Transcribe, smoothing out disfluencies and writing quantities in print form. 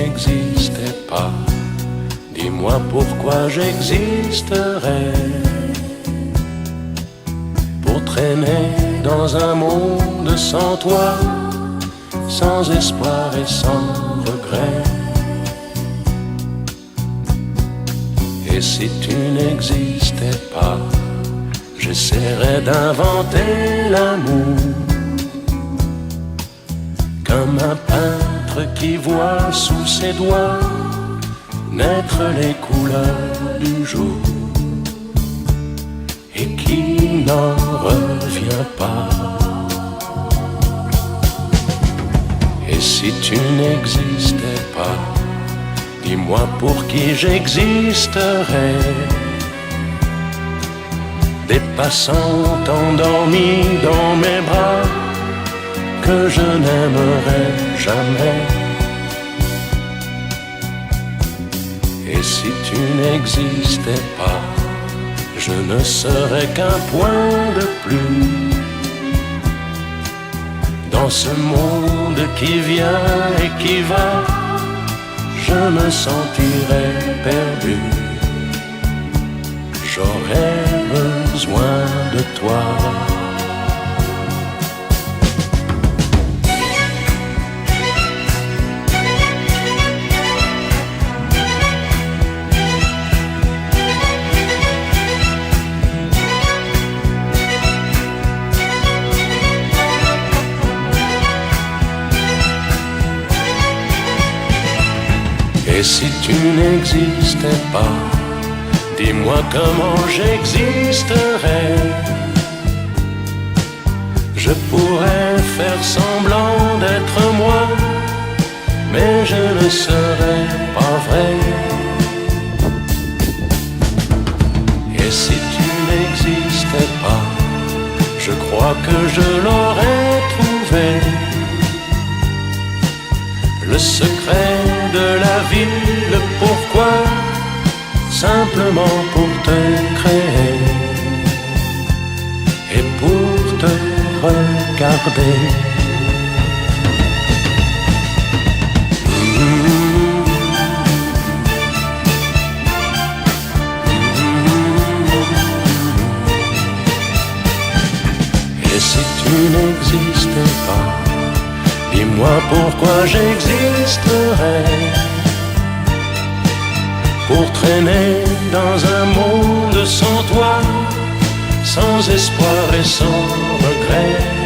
n'existais pas, dis-moi pourquoi j'existerais. Pour traîner dans un monde sans toi, sans espoir et sans regret. Et si tu n'existais pas, j'essaierais d'inventer l'amour, comme un peintre qui voit sous ses doigts naître les couleurs du jour et qui n'en revient pas. Et si tu n'existais pas, dis-moi pour qui j'existerais. Des passants endormis dans mes bras que je n'aimerais jamais. Et si tu n'existais pas, je ne serais qu'un point de plus dans ce monde qui vient et qui va. Je me sentirais perdu. J'aurais besoin de toi. Et si tu n'existais pas, dis-moi comment j'existerais. Je pourrais faire semblant d'être moi, mais je ne serais pas vrai. Et si tu n'existais pas, je crois que je l'aurais trouvé. Le secret de la vie, le pourquoi, simplement pour te créer et pour te regarder. Et si tu n'existais pas, dis-moi pourquoi j'existerais. Pour traîner dans un monde sans toi, sans espoir et sans regret.